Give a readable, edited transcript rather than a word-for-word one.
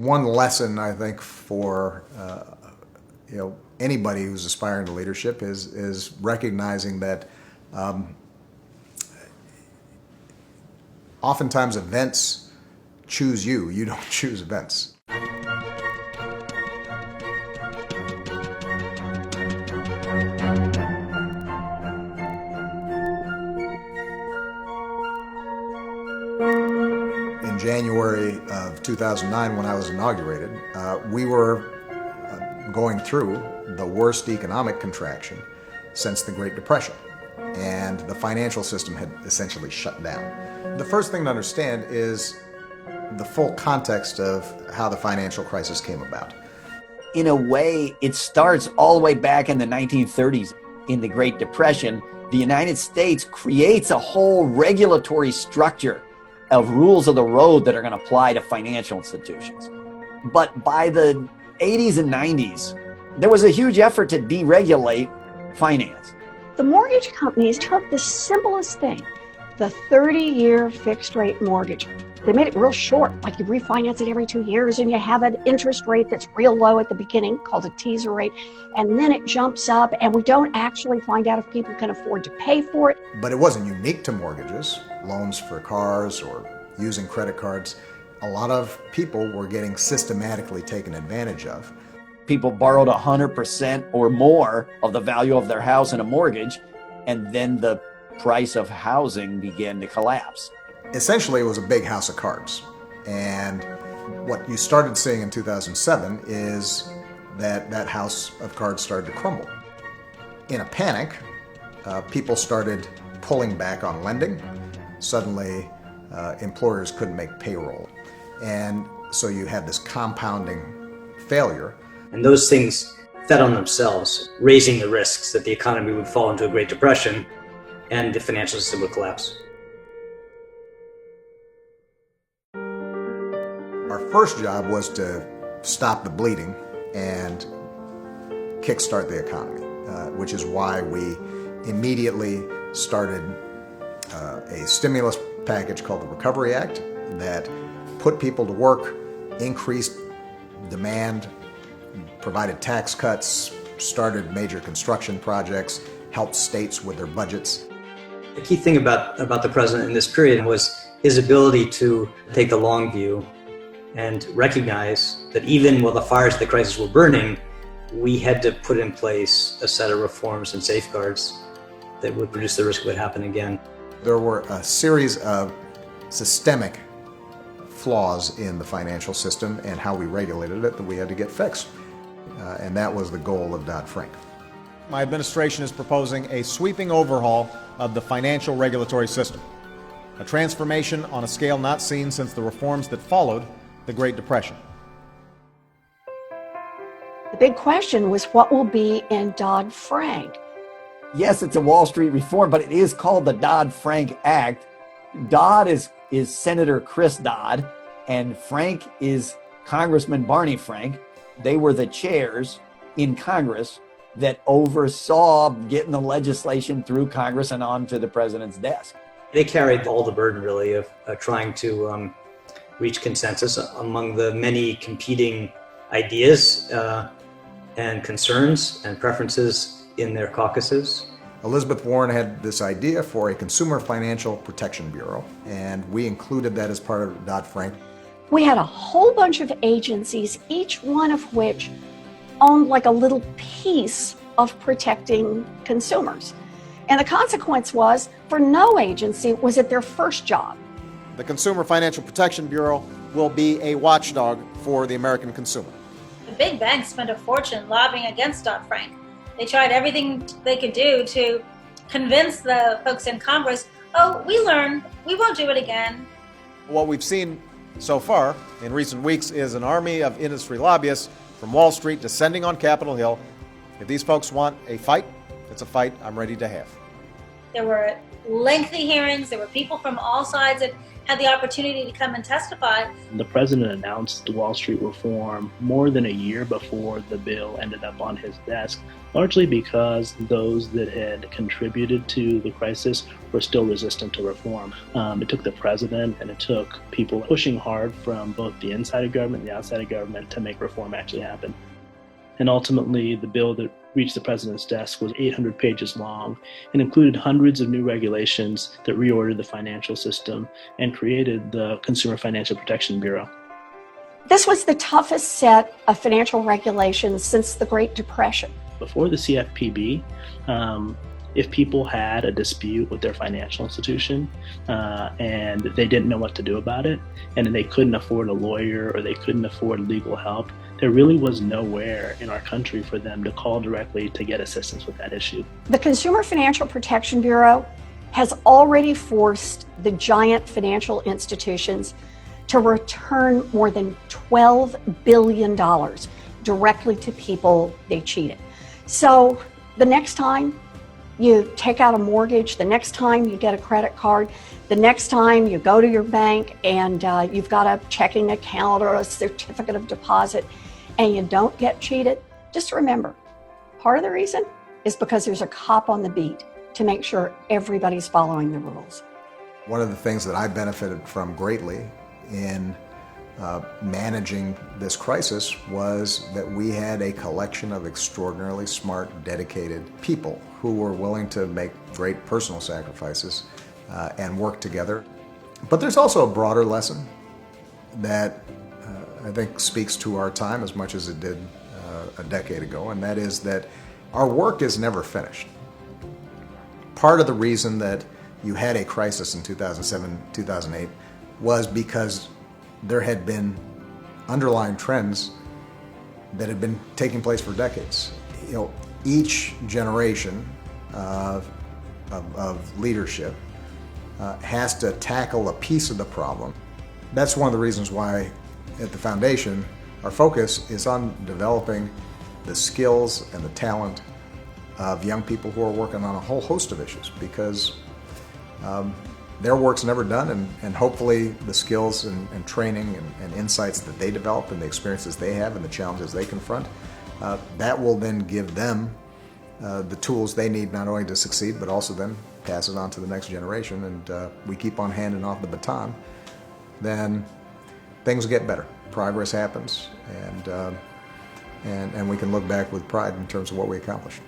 one lesson I think for anybody who's aspiring to leadership is recognizing that oftentimes events choose you. You don't choose events. In January of 2009, when I was inaugurated, we were going through the worst economic contraction since the Great Depression, and the financial system had essentially shut down. The first thing to understand is the full context of how the financial crisis came about. In a way, it starts all the way back in the 1930s. In the Great Depression, the United States creates a whole regulatory structure of rules of the road that are going to apply to financial institutions. But by the 80s and 90s, there was a huge effort to deregulate finance. The mortgage companies took the simplest thing, the 30-year fixed rate mortgage. They made it real short, like you refinance it every 2 years and you have an interest rate that's real low at the beginning called a teaser rate, and then it jumps up and we don't actually find out if people can afford to pay for it. But it wasn't unique to mortgages, loans for cars or using credit cards. A lot of people were getting systematically taken advantage of. People borrowed 100% or more of the value of their house in a mortgage, and then the price of housing began to collapse. Essentially, it was a big house of cards. And what you started seeing in 2007 is that house of cards started to crumble. In a panic, people started pulling back on lending. Suddenly, employers couldn't make payroll. And so you had this compounding failure. And those things fed on themselves, raising the risks that the economy would fall into a Great Depression and the financial system would collapse. Our first job was to stop the bleeding and kickstart the economy, which is why we immediately started a stimulus package called the Recovery Act that put people to work, increased demand, provided tax cuts, started major construction projects, helped states with their budgets. The key thing about the president in this period was his ability to take the long view and recognize that even while the fires of the crisis were burning, we had to put in place a set of reforms and safeguards that would reduce the risk of it happening again. There were a series of systemic flaws in the financial system and how we regulated it that we had to get fixed. And that was the goal of Dodd-Frank. My administration is proposing a sweeping overhaul of the financial regulatory system, a transformation on a scale not seen since the reforms that followed the Great Depression. The big question was what will be in Dodd-Frank? Yes, it's a Wall Street reform, but it is called the Dodd-Frank Act. Dodd is Senator Chris Dodd, and Frank is Congressman Barney Frank. They were the chairs in Congress that oversaw getting the legislation through Congress and onto the president's desk. They carried all the burden, really, of trying to reach consensus among the many competing ideas and concerns and preferences in their caucuses. Elizabeth Warren had this idea for a Consumer Financial Protection Bureau, and we included that as part of Dodd-Frank. We had a whole bunch of agencies, each one of which owned like a little piece of protecting consumers. And the consequence was, for no agency was it their first job. The Consumer Financial Protection Bureau will be a watchdog for the American consumer. The big banks spent a fortune lobbying against Dodd-Frank. They tried everything they could do to convince the folks in Congress, oh, we learned, we won't do it again. What we've seen so far in recent weeks is an army of industry lobbyists from Wall Street descending on Capitol Hill. If these folks want a fight, it's a fight I'm ready to have. There were lengthy hearings. There were people from all sides had the opportunity to come and testify. The president announced the Wall Street reform more than a year before the bill ended up on his desk, largely because those that had contributed to the crisis were still resistant to reform. It took the president and it took people pushing hard from both the inside of government and the outside of government to make reform actually happen. And ultimately, the bill that reached the president's desk was 800 pages long and included hundreds of new regulations that reordered the financial system and created the Consumer Financial Protection Bureau. This was the toughest set of financial regulations since the Great Depression. Before the CFPB, if people had a dispute with their financial institution and they didn't know what to do about it, and they couldn't afford a lawyer or they couldn't afford legal help, there really was nowhere in our country for them to call directly to get assistance with that issue. The Consumer Financial Protection Bureau has already forced the giant financial institutions to return more than $12 billion directly to people they cheated. So the next time you take out a mortgage, the next time you get a credit card, the next time you go to your bank and you've got a checking account or a certificate of deposit and you don't get cheated, just remember, part of the reason is because there's a cop on the beat to make sure everybody's following the rules. One of the things that I benefited from greatly in managing this crisis was that we had a collection of extraordinarily smart, dedicated people who were willing to make great personal sacrifices and work together. But there's also a broader lesson that I think speaks to our time as much as it did a decade ago, and that is that our work is never finished. Part of the reason that you had a crisis in 2007, 2008 was because there had been underlying trends that had been taking place for decades. You know, each generation of leadership has to tackle a piece of the problem. That's one of the reasons why at the foundation our focus is on developing the skills and the talent of young people who are working on a whole host of issues, because their work's never done, and hopefully the skills and training and insights that they develop and the experiences they have and the challenges they confront, that will then give them the tools they need not only to succeed but also then pass it on to the next generation, and we keep on handing off the baton, then things get better. Progress happens, and we can look back with pride in terms of what we accomplished.